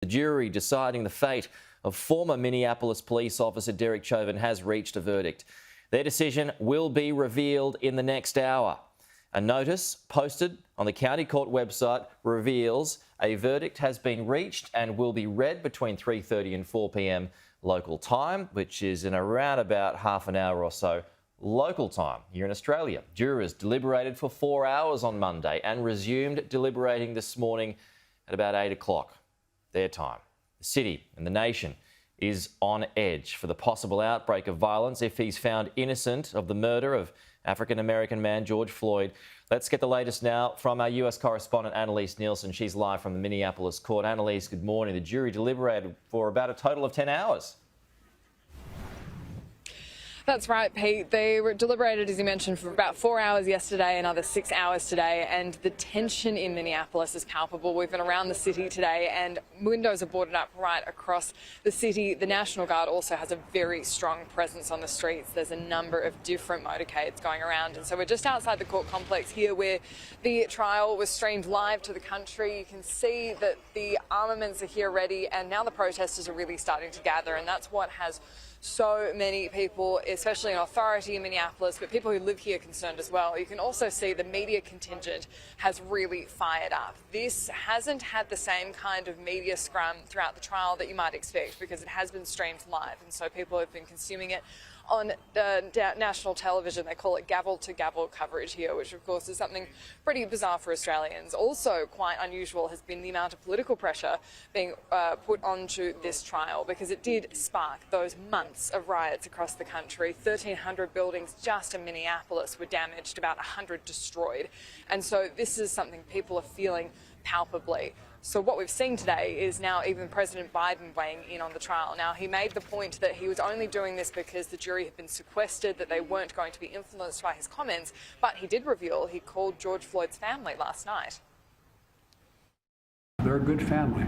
The jury deciding the fate of former Minneapolis police officer Derek Chauvin has reached a verdict. Their decision will be revealed in the next hour. A notice posted on the county court website reveals a verdict has been reached and will be read between 3:30 and 4 p.m. local time, which is in around about half an hour or so local time here in Australia. Jurors deliberated for 4 hours on Monday and resumed deliberating this morning at about 8 o'clock their time. The city and the nation is on edge for the possible outbreak of violence if he's found innocent of the murder of African-American man George Floyd. Let's get the latest now from our US correspondent Annalise Nielsen. She's live from the Minneapolis court. Annalise, good morning. The jury deliberated for about a total of 10 hours. That's right, Pete. They were deliberated, as you mentioned, for about 4 hours yesterday, another 6 hours today, and the tension in Minneapolis is palpable. We've been around the city today, and windows are boarded up right across the city. The National Guard also has a very strong presence on the streets. There's a number of different motorcades going around, and so we're just outside the court complex here where the trial was streamed live to the country. You can see that the armaments are here ready, and now the protesters are really starting to gather, and that's what has so many people, especially in authority in Minneapolis, but people who live here concerned as well. You can also see the media contingent has really fired up. This hasn't had the same kind of media scrum throughout the trial that you might expect because it has been streamed live, and so people have been consuming it on national television. They call it gavel-to-gavel coverage here, which of course is something pretty bizarre for Australians. Also quite unusual has been the amount of political pressure being put onto this trial, because it did spark those months of riots across the country. 1,300 buildings just in Minneapolis were damaged, about 100 destroyed. And so this is something people are feeling palpably. So what we've seen today is now even President Biden weighing in on the trial. Now, he made the point that he was only doing this because the jury had been sequestered, that they weren't going to be influenced by his comments, but he did reveal he called George Floyd's family last night. They're a good family,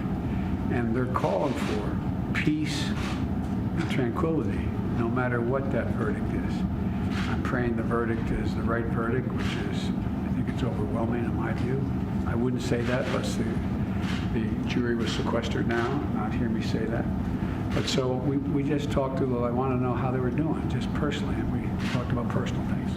and they're calling for peace and tranquility, no matter what that verdict is. I'm praying the verdict is the right verdict, which is, I think it's overwhelming in my view. I wouldn't say that unless the jury was sequestered now, not hear me say that. But so we just talked to them. I want to know how they were doing, just personally, and we talked about personal things.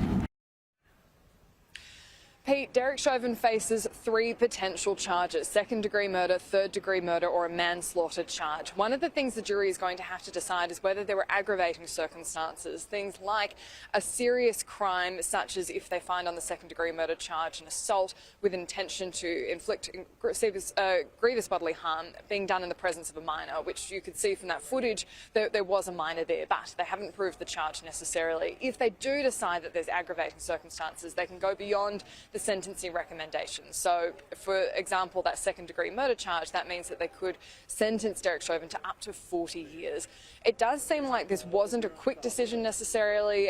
Pete, Derek Chauvin faces 3 potential charges: second-degree murder, third-degree murder, or a manslaughter charge. One of the things the jury is going to have to decide is whether there were aggravating circumstances, things like a serious crime, such as if they find on the second-degree murder charge an assault with intention to inflict grievous bodily harm being done in the presence of a minor, which you could see from that footage that there was a minor there, but they haven't proved the charge necessarily. If they do decide that there's aggravating circumstances, they can go beyond the sentencing recommendations. So, for example, that second-degree murder charge, that means that they could sentence Derek Chauvin to up to 40 years. It does seem like this wasn't a quick decision necessarily.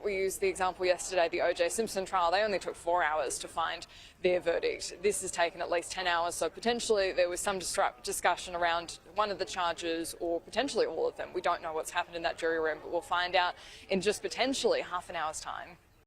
We used the example yesterday, the O.J. Simpson trial. They only took 4 hours to find their verdict. This has taken at least 10 hours, so potentially there was some discussion around one of the charges or potentially all of them. We don't know what's happened in that jury room, but we'll find out in just potentially half an hour's time.